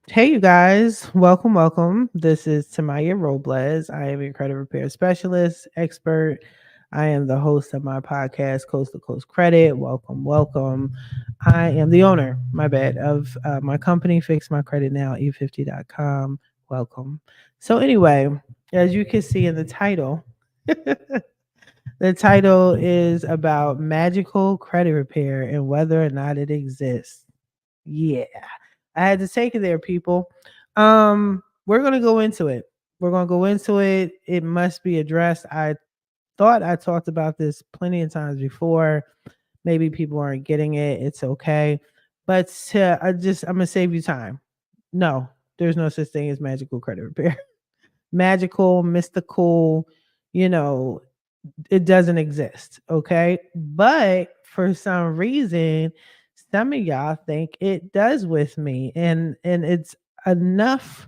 Hey, you guys. Welcome, welcome. This is Tamiya Robles. I am a credit repair specialist, expert. I am the host of my podcast, Coast to Coast Credit. Welcome, welcome. I am the owner, my bad, of my company, Fix My Credit Now, e50.com. Welcome. So, anyway, as you can see in the title, the title is about magical credit repair and whether or not it exists. Yeah. I had to take it there, people. We're gonna go into it. We're gonna go into it. It must be addressed. I thought I talked about this plenty of times before. Maybe people aren't getting it. It's okay. But I'm gonna save you time. No, there's no such thing as magical credit repair. Magical, mystical, you know, it doesn't exist. Okay. But for some reason, some of y'all think it does with me. And it's enough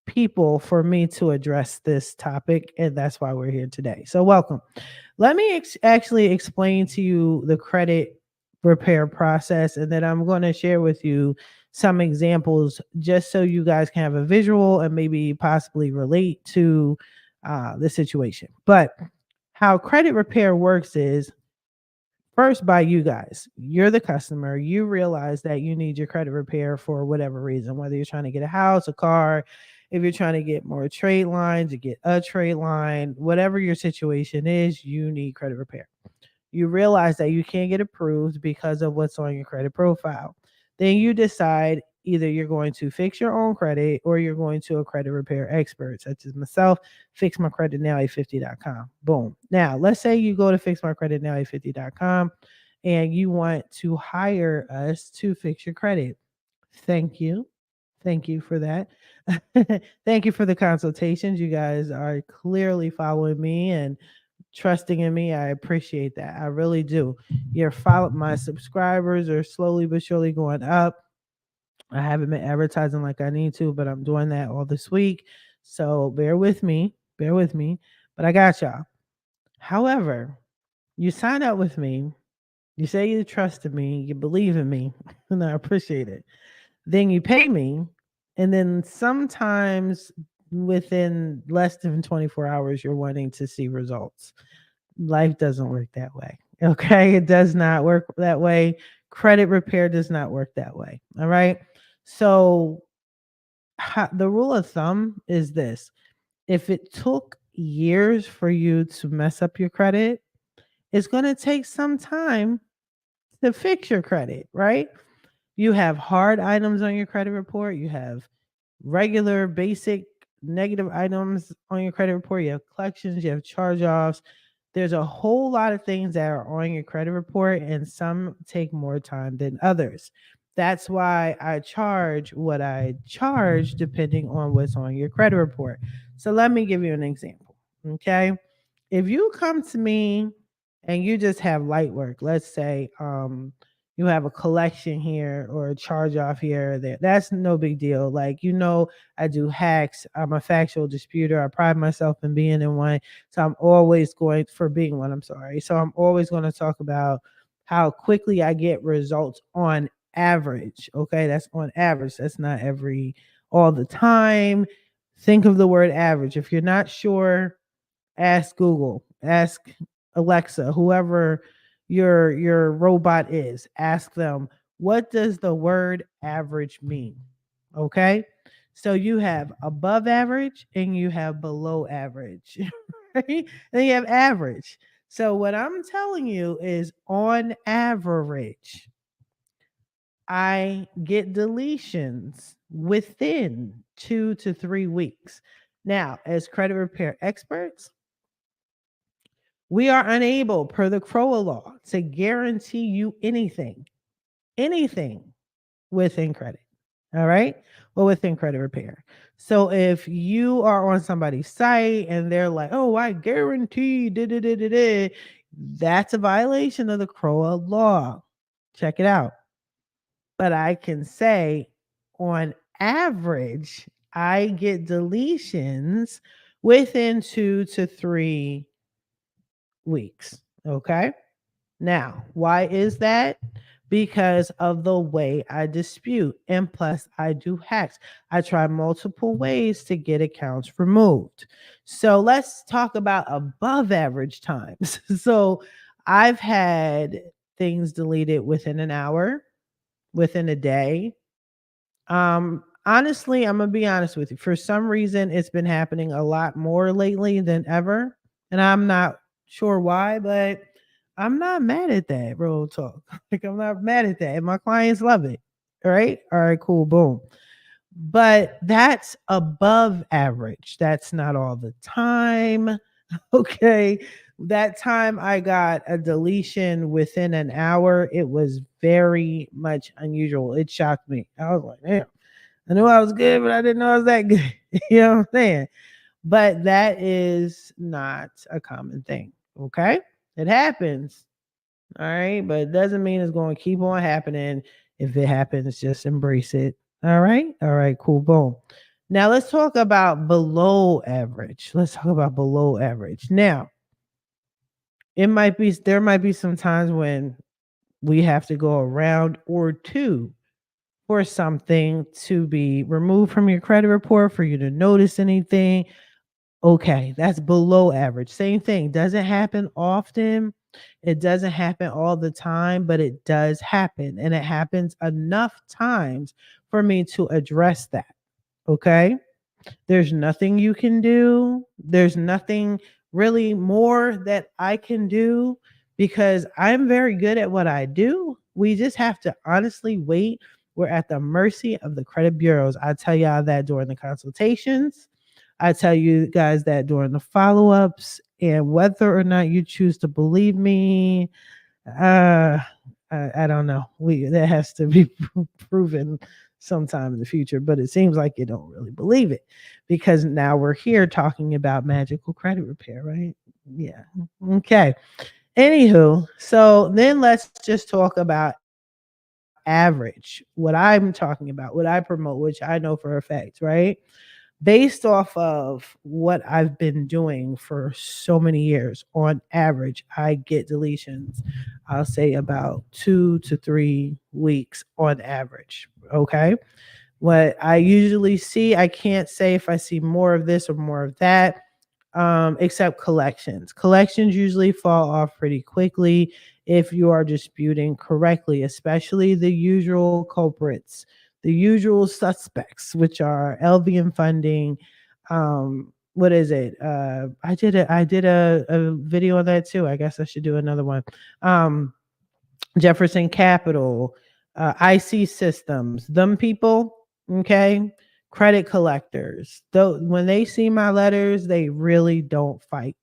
people for me to address this topic. And that's why we're here today. So welcome. Let me actually explain to you the credit repair process. And then I'm going to share with you some examples just so you guys can have a visual and maybe possibly relate to the situation. But how credit repair works is first by you guys. You're the customer. You realize that you need your credit repair for whatever reason, whether you're trying to get a house, a car, if you're trying to get more trade lines, to get a trade line, whatever your situation is, you need credit repair. You realize that you can't get approved because of what's on your credit profile. Then you decide either you're going to fix your own credit or you're going to a credit repair expert, such as myself, fixmycreditnow850.com. Boom. Now, let's say you go to fixmycreditnow850.com and you want to hire us to fix your credit. Thank you. Thank you for that. Thank you for the consultations. You guys are clearly following me and trusting in me. I appreciate that. I really do. My subscribers are slowly but surely going up. I haven't been advertising like I need to, but I'm doing that all this week. So bear with me. Bear with me. But I got y'all. However, you sign up with me. You say you trust in me. You believe in me. And I appreciate it. Then you pay me. And then sometimes within less than 24 hours, you're wanting to see results. Life doesn't work that way. Okay. It does not work that way. Credit repair does not work that way. All right. So, the rule of thumb is this: if it took years for you to mess up your credit, it's going to take some time to fix your credit, right? You have hard items on your credit report, you have regular, basic negative items on your credit report, you have collections, you have charge offs. There's a whole lot of things that are on your credit report, and some take more time than others. That's why I charge what I charge depending on what's on your credit report. So let me give you an example. Okay. If you come to me and you just have light work, let's say you have a collection here or a charge off here or there, that's no big deal. Like, I do hacks. I'm a factual disputer. I pride myself in being in one. So I'm always going for being one. I'm sorry. So I'm always going to talk about how quickly I get results on average. Okay. That's on average. That's not all the time. Think of the word average. If you're not sure, ask Google, ask Alexa, whoever your robot is, ask them, what does the word average mean? Okay? So you have above average and you have below average, right? Then you have average. So what I'm telling you is on average, I get deletions within 2 to 3 weeks. Now, as credit repair experts, we are unable, per the CROA law, to guarantee you anything within credit. All right. Well, within credit repair. So if you are on somebody's site and they're like, oh, I guarantee, that's a violation of the CROA law. Check it out. But I can say on average, I get deletions within 2 to 3 weeks. Okay. Now, why is that? because of the way I dispute. And plus, I do hacks. I try multiple ways to get accounts removed. So let's talk about above average times. So I've had things deleted within an hour, within a day. Honestly, I'm gonna be honest with you. For some reason, it's been happening a lot more lately than ever, and I'm not sure why, but I'm not mad at that. Real talk, like I'm not mad at that, and my clients love it. All right, cool, boom. But that's above average. That's not all the time. Okay. That time I got a deletion within an hour. It was very much unusual. It shocked me. I was like, damn, I knew I was good, but I didn't know I was that good. You know what I'm saying? But that is not a common thing. Okay. It happens. All right. But it doesn't mean it's going to keep on happening. If it happens, just embrace it. All right. All right. Cool. Boom. Now let's talk about below average. Let's talk about below average. Now, there might be some times when we have to go around or two for something to be removed from your credit report for you to notice anything. Okay, that's below average. Same thing. Doesn't happen often. It doesn't happen all the time, but it does happen. And it happens enough times for me to address that. Okay. There's nothing you can do. There's nothing really more that I can do because I'm very good at what I do. We just have to honestly wait. We're at the mercy of the credit bureaus. I tell y'all that during the consultations. I tell you guys that during the follow ups. And whether or not you choose to believe me, uh, I don't know. That has to be proven sometime in the future, but it seems like you don't really believe it because now we're here talking about magical credit repair, right? Yeah. Okay. Anywho, so then let's just talk about average. What I'm talking about, what I promote, which I know for a fact, right? Based off of what I've been doing for so many years, on average, I get deletions, I'll say about 2 to 3 weeks on average. Okay. What I usually see, I can't say if I see more of this or more of that, except collections. Collections usually fall off pretty quickly if you are disputing correctly, especially the usual culprits, the usual suspects, which are LVM funding. What is it? I did a video on that too. I guess I should do another one. Jefferson Capital, IC Systems, them people, okay, credit collectors. Though when they see my letters, they really don't fight.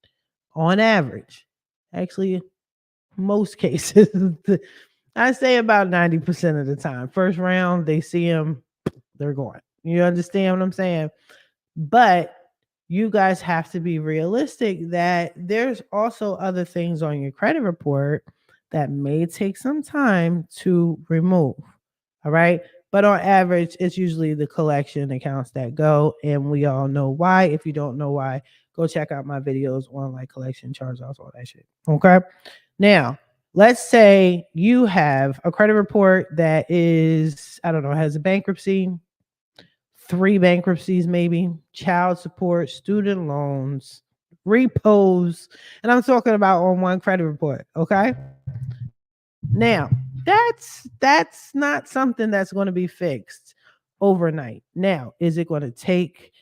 On average, actually, most cases, I say about 90% of the time. First round, they see them, they're going. You understand what I'm saying? But you guys have to be realistic that there's also other things on your credit report that may take some time to remove. All right. But on average, it's usually the collection accounts that go, and we all know why. If you don't know why, go check out my videos on like collection charge offs, all that shit. Okay. Now, let's say you have a credit report that is, I don't know, has a bankruptcy, 3 bankruptcies, maybe, child support, student loans, repos, and I'm talking about on one credit report. Okay. Now, that's not something that's going to be fixed overnight. Now, is it going to take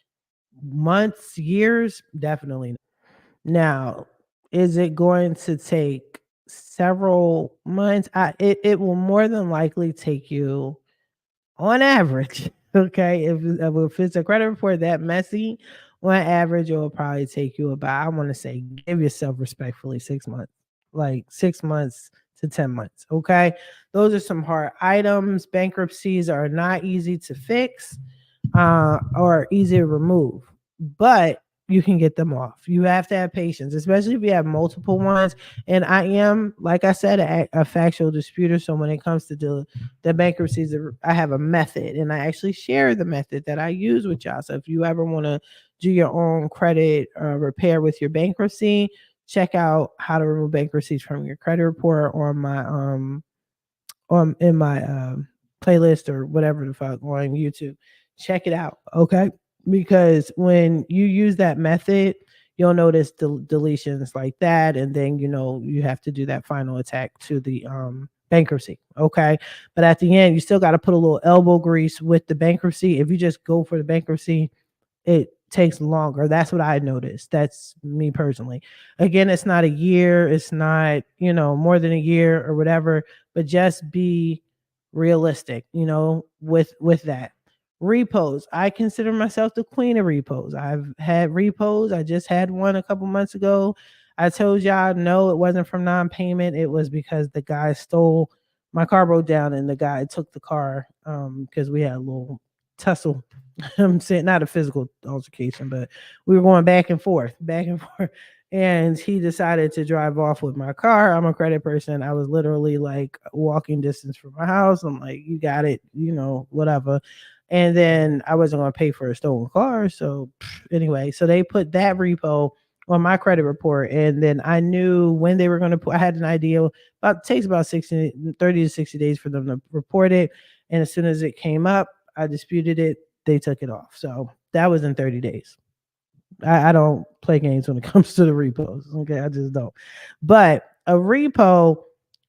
months, years? Definitely not. Now, is it going to take several months? It will more than likely take you on average, okay, if it's a credit report that messy, on average, it will probably take you about, I want to say, give yourself respectfully 6 months, like 6 months to 10 months. Okay. Those are some hard items. Bankruptcies are not easy to fix or easy to remove, but you can get them off. You have to have patience, especially if you have multiple ones. And I am, like I said, a factual disputer. So when it comes to the bankruptcies, I have a method, and I actually share the method that I use with y'all. So if you ever want to do your own credit repair with your bankruptcy, check out how to remove bankruptcies from your credit report on my on in my playlist or whatever the fuck on YouTube. Check it out, okay? Because when you use that method, you'll notice deletions like that, and then you have to do that final attack to the bankruptcy, okay? But at the end, you still got to put a little elbow grease with the bankruptcy. If you just go for the bankruptcy, it takes longer. That's what I noticed. That's me personally. Again, it's not a year, it's not, more than a year or whatever, but just be realistic, with that. Repos. I consider myself the queen of repos. I've had repos. I just had one a couple months ago. I told y'all no, it wasn't from non-payment. It was because the guy stole my car, broke down, and the guy took the car because we had a little tussle. I'm saying not a physical altercation, but we were going back and forth, back and forth. And he decided to drive off with my car. I'm a credit person. I was literally like walking distance from my house. I'm like, you got it, whatever. And then I wasn't going to pay for a stolen car. So anyway, so they put that repo on my credit report. And then I knew when they were going to put, I had an idea about, takes about 30 to 60 days for them to report it. And as soon as it came up, I disputed it, they took it off. So that was in 30 days. I don't play games when it comes to the repos. Okay, I just don't. But a repo,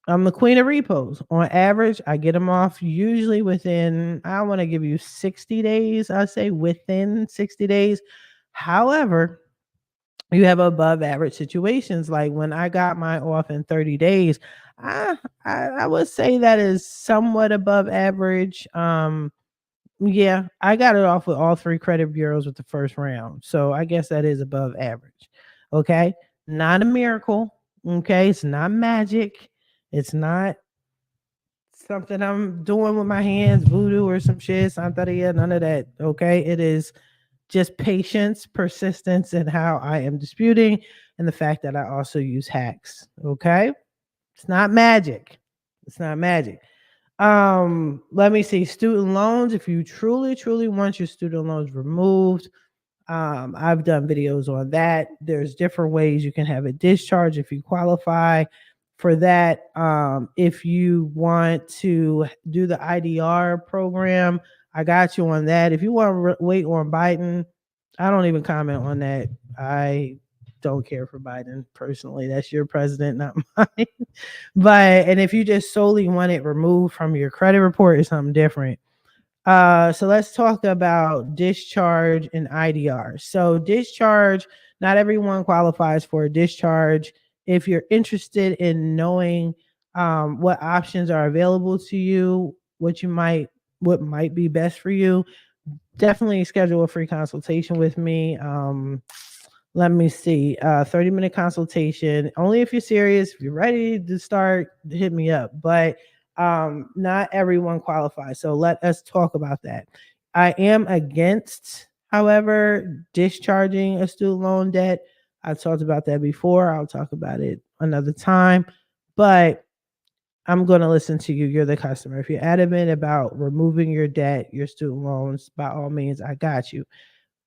I'm the queen of repos. On average, I get them off usually within, I want to give you 60 days. I say within 60 days. However, you have above average situations. Like when I got mine off in 30 days, I would say that is somewhat above average. Yeah, I got it off with all three credit bureaus with the first round. So I guess that is above average. Okay. Not a miracle. Okay. It's not magic. It's not something I'm doing with my hands, voodoo or some shit, Santeria, none of that. Okay. It is just patience, persistence, and how I am disputing, and the fact that I also use hacks. Okay. It's not magic. It's not magic. Let me see. Student loans. If you truly want your student loans removed, I've done videos on that. There's different ways you can have a discharge if you qualify for that. If you want to do the IDR program, I got you on that. If you want to wait on Biden, I don't even comment on that. I don't care for Biden personally. That's your president, not mine. And if you just solely want it removed from your credit report, it's something different. So let's talk about discharge and IDR. So discharge, not everyone qualifies for a discharge. If you're interested in knowing what options are available to you, what might be best for you, definitely schedule a free consultation with me. Let me see, 30-minute consultation. Only if you're serious, if you're ready to start, hit me up. But not everyone qualifies. So let us talk about that. I am against, however, discharging a student loan debt. I've talked about that before. I'll talk about it another time. But I'm going to listen to you. You're the customer. If you're adamant about removing your debt, your student loans, by all means, I got you.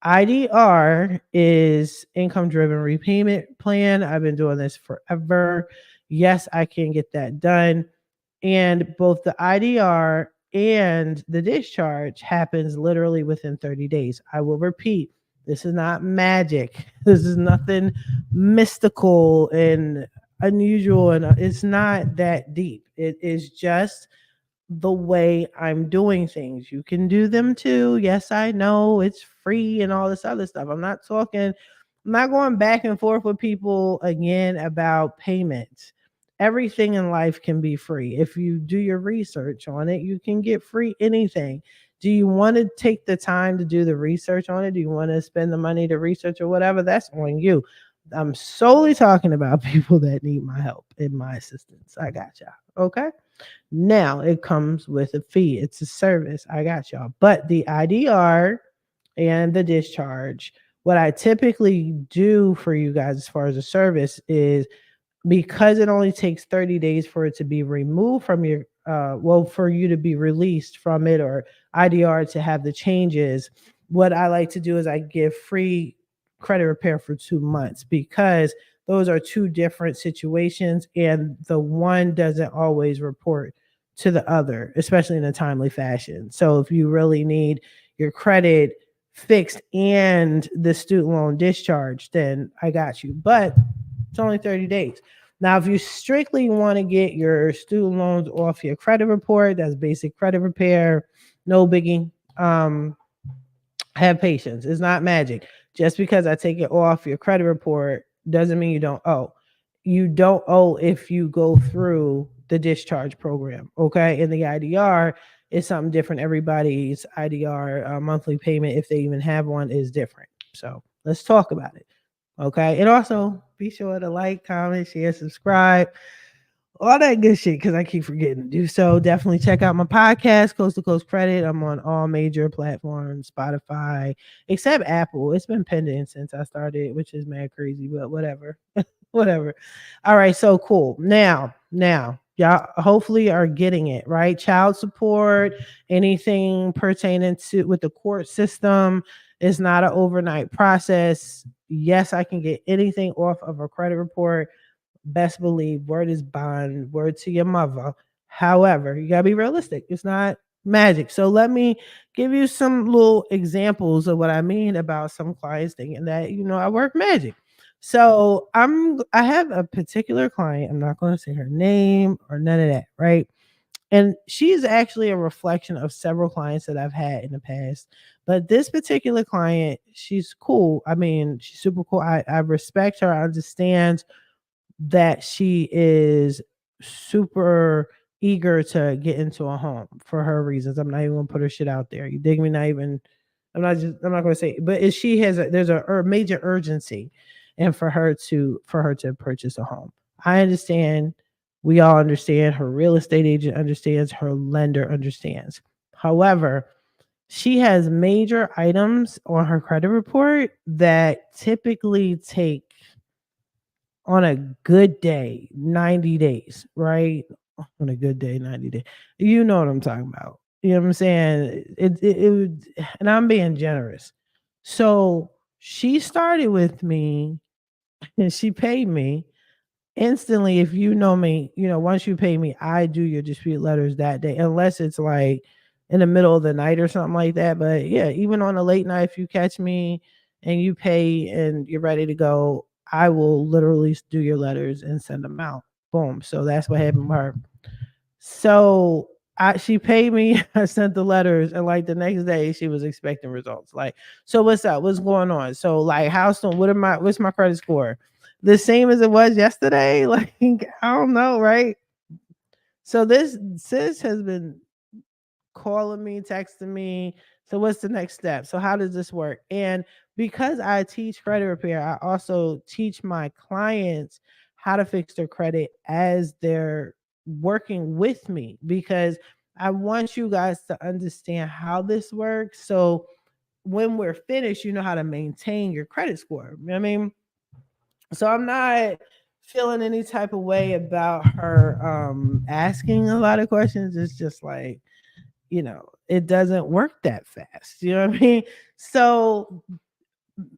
IDR is income driven repayment plan. I've been doing this forever. Yes, I can get that done. And both the IDR and the discharge happens literally within 30 days. I will repeat, this is not magic. This is nothing mystical and unusual, and it's not that deep. It is just the way I'm doing things. You can do them too. Yes, I know it's free and all this other stuff. I'm not going back and forth with people again about payments. Everything in life can be free. If you do your research on it, you can get free anything. Do you want to take the time to do the research on it? Do you want to spend the money to research or whatever? That's on you. I'm solely talking about people that need my help and my assistance. I got y'all. Okay. Now it comes with a fee. It's a service. I got y'all. But the IDR and the discharge, what I typically do for you guys as far as a service is, because it only takes 30 days for it to be removed from your for you to be released from it, or IDR to have the changes, what I like to do is I give free credit repair for 2 months, because those are two different situations, and the one doesn't always report to the other, especially in a timely fashion. So if you really need your credit fixed and the student loan discharged, then I got you. But it's only 30 days. Now, if you strictly want to get your student loans off your credit report, that's basic credit repair, no biggie. Have patience. It's not magic. Just because I take it off your credit report doesn't mean you don't owe. You don't owe if you go through the discharge program. Okay. And the IDR is something different. Everybody's IDR monthly payment, if they even have one, is different. So let's talk about it. Okay. And also be sure to like, comment, share, subscribe, all that good shit, because I keep forgetting to do so. Definitely check out my podcast, Coast to Coast Credit. I'm on all major platforms, Spotify, except Apple. It's been pending since I started, which is mad crazy, but whatever. Whatever. All right, so cool. Now, y'all hopefully are getting it, right? Child support, anything pertaining to with the court system is not an overnight process. Yes, I can get anything off of a credit report. Best believe, word is bond, word to your mother. However, you gotta be realistic. It's not magic. So let me give you some little examples of what I mean about some clients thinking that, I work magic. So I have a particular client. I'm not going to say her name or none of that, right? And she's actually a reflection of several clients that I've had in the past. But this particular client, she's cool. I mean, she's super cool. I respect her. I understand that she is super eager to get into a home for her reasons. I'm not even gonna put her shit out there. You dig me? Not even. I'm not gonna say. But if she has there's a major urgency, and for her to purchase a home. I understand. We all understand. Her real estate agent understands. Her lender understands. However, she has major items on her credit report that typically take, on a good day, 90 days, right? On a good day, 90 days. You know what I'm talking about. You know what I'm saying? It would, and I'm being generous. So she started with me and she paid me instantly. If you know me, once you pay me, I do your dispute letters that day, unless it's like in the middle of the night or something like that. But yeah, even on a late night, if you catch me and you pay and you're ready to go, I will literally do your letters and send them out. Boom. So that's what happened with her. So she paid me, I sent the letters, and like the next day she was expecting results. Like, so what's up? What's going on? So like, how soon? What's my credit score? The same as it was yesterday? Like, I don't know, right? So this sis has been calling me, texting me. So what's the next step? So how does this work? And because I teach credit repair, I also teach my clients how to fix their credit as they're working with me, because I want you guys to understand how this works. So when we're finished, you know how to maintain your credit score. You know what I mean? So I'm not feeling any type of way about her asking a lot of questions. It's just like, it doesn't work that fast. You know what I mean? So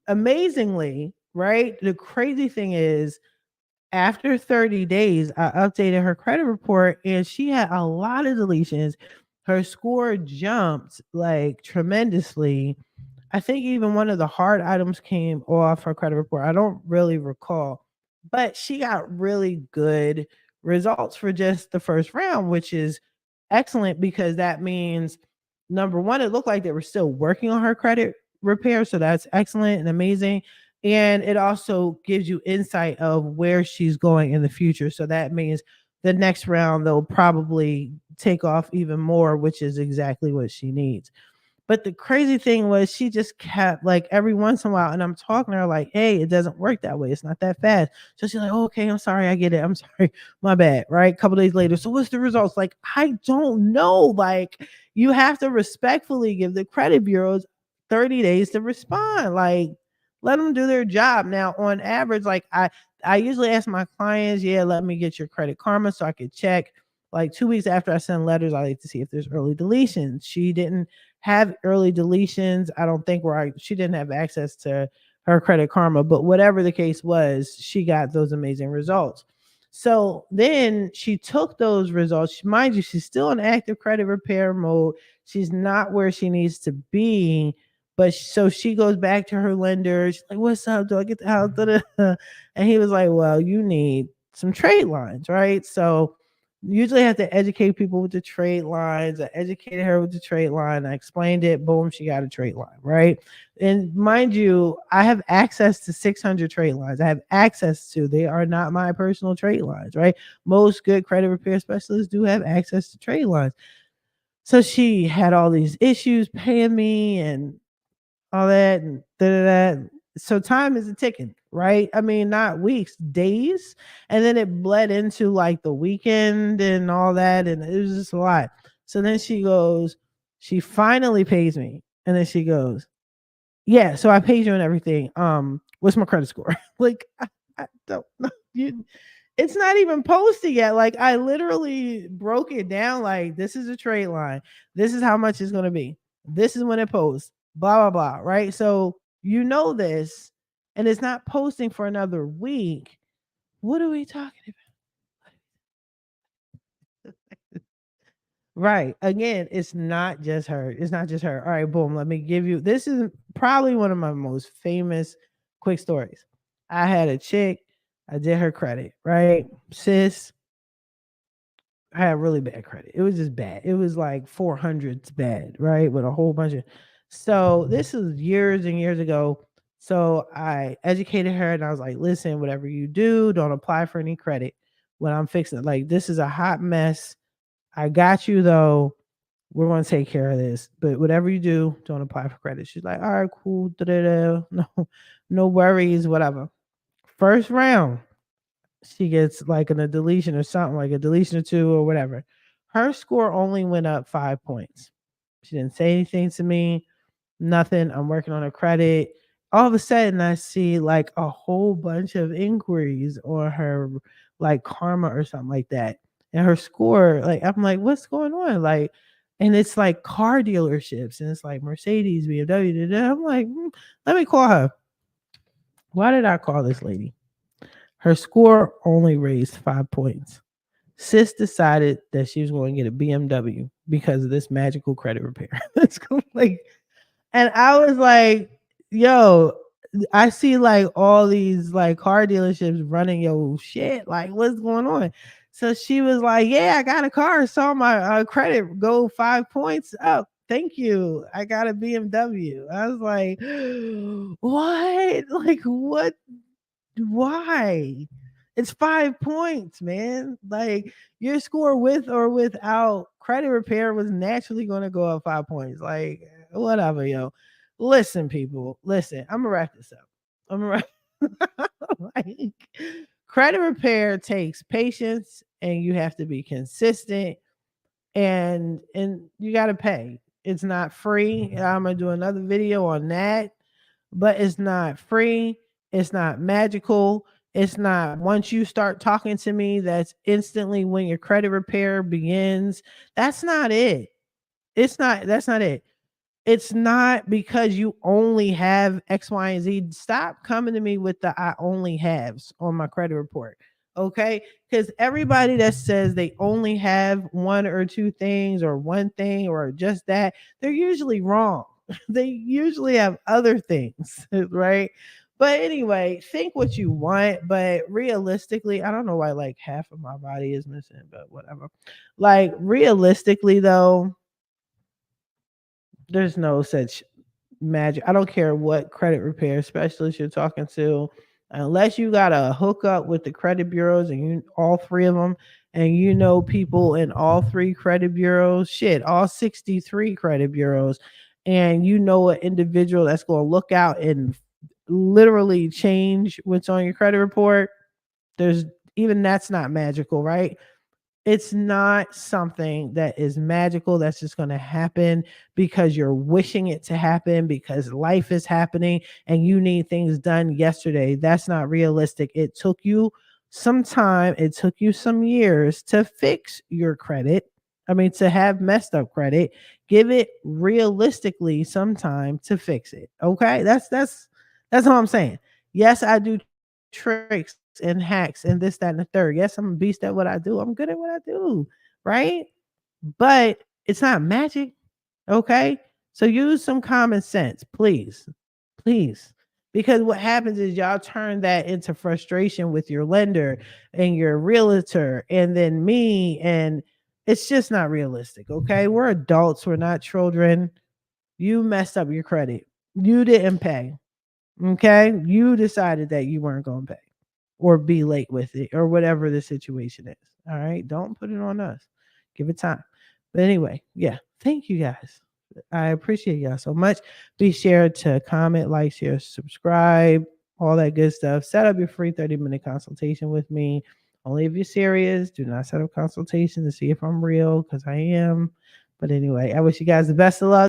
amazingly, right? The crazy thing is, after 30 days, I updated her credit report and she had a lot of deletions. Her score jumped like tremendously. I think even one of the hard items came off her credit report. I don't really recall, but she got really good results for just the first round, which is excellent, because that means, number one, it looked like they were still working on her credit repair. So that's excellent and amazing. And it also gives you insight of where she's going in the future. So that means the next round, they'll probably take off even more, which is exactly what she needs. But the crazy thing was, she just kept, like, every once in a while, and I'm talking to her like, hey, it doesn't work that way. It's not that fast. So she's like, oh, okay, I'm sorry. I get it. I'm sorry. My bad. Right. A couple days later. So what's the results? Like, I don't know. Like, you have to respectfully give the credit bureaus 30 days to respond. Like, let them do their job. Now, on average, like, I usually ask my clients, yeah, let me get your credit karma so I could check. Like 2 weeks after I send letters, I like to see if there's early deletions. She didn't have early deletions. I don't think she didn't have access to her credit karma, but whatever the case was, she got those amazing results. So then she took those results. Mind you, she's still in active credit repair mode. She's not where she needs to be. But so she goes back to her lender. She's like, "What's up? Do I get the house?" Da-da-da." And he was like, "Well, you need some trade lines, right?" So usually I have to educate people with the trade lines. I educated her with the trade line. I explained it. Boom, she got a trade line, right? And mind you, I have access to 600 trade lines. I have access to, they are not my personal trade lines, right? Most good credit repair specialists do have access to trade lines. So she had all these issues paying me and all that and da da da. So time is a ticking, right? I mean, not weeks, days. And then it bled into like the weekend and all that. And it was just a lot. So then she goes, she finally pays me. And then she goes, yeah, so I paid you and everything. What's my credit score? Like, I don't know. You, it's not even posted yet. Like, I literally broke it down. Like, this is a trade line. This is how much it's gonna be. This is when it posts. Blah blah blah. Right. So you know this, and it's not posting for another week. What are we talking about? Right. Again, it's not just her. It's not just her. All right, boom. Let me give you, this is probably one of my most famous quick stories. I had a chick, I did her credit, right? Sis, I had really bad credit. It was just bad. It was like 400s bad, right? With a whole bunch of, so this is years and years ago. So I educated her and I was like, listen, whatever you do, don't apply for any credit when I'm fixing it. Like, this is a hot mess. I got you though. We're gonna take care of this. But whatever you do, don't apply for credit. She's like, all right, cool. Da-da-da. No, no worries, whatever. First round, she gets like a deletion or something, like a deletion or two or whatever. Her score only went up 5 points. She didn't say anything to me, nothing. I'm working on her credit. All of a sudden, I see like a whole bunch of inquiries on her, like Karma or something like that. And her score, like, I'm like, what's going on? Like, and it's like car dealerships and it's like Mercedes, BMW. Da, da. I'm like, let me call her. Why did I call this lady? Her score only raised 5 points. Sis decided that she was going to get a BMW because of this magical credit repair. It's like, and I was like, yo, I see like all these like car dealerships running your shit. Like, what's going on? So she was like, yeah, I got a car. Saw my credit go 5 points up. Thank you. I got a BMW. I was like, what? Like, what? Why? It's 5 points, man. Like, your score with or without credit repair was naturally going to go up 5 points. Like, whatever, yo. Listen, people. Listen, I'm gonna wrap this up. I'm gonna wrap like, credit repair takes patience and you have to be consistent and you got to pay. It's not free. I'm gonna do another video on that, but it's not free. It's not magical. It's not once you start talking to me, that's instantly when your credit repair begins. That's not it. That's not it. It's not because you only have X, Y, and Z. Stop coming to me with the I only haves on my credit report. Okay. Because everybody that says they only have one or two things or one thing or just that, they're usually wrong. They usually have other things, right? But anyway, think what you want, but realistically, I don't know why like half of my body is missing, but whatever. Like, realistically, though, there's no such magic. I don't care what credit repair specialist you're talking to, unless you got a hookup with the credit bureaus and you all three of them, and you know people in all three credit bureaus, shit, all 63 credit bureaus, and you know an individual that's going to look out and literally change what's on your credit report. There's even that's not magical, right? It's not something that is magical that's just going to happen because you're wishing it to happen because life is happening and you need things done yesterday. That's not realistic. It took you some time, it took you some years to fix your credit. I mean, to have messed up credit. Give it realistically some time to fix it. Okay? That's all I'm saying. Yes, I do tricks and hacks and this, that, and the third. Yes, I'm a beast at what I do. I'm good at what I do, right? But it's not magic. Okay. So use some common sense, please. Please. Because what happens is y'all turn that into frustration with your lender and your realtor and then me. And it's just not realistic. Okay. We're adults, we're not children. You messed up your credit. You didn't pay. Okay. You decided that you weren't going to pay or be late with it or whatever the situation is. All right. Don't put it on us. Give it time. But anyway, yeah. Thank you guys. I appreciate y'all so much. Be sure to comment, like, share, subscribe, all that good stuff. Set up your free 30-minute consultation with me. Only if you're serious. Do not set up consultation to see if I'm real because I am. But anyway, I wish you guys the best of luck.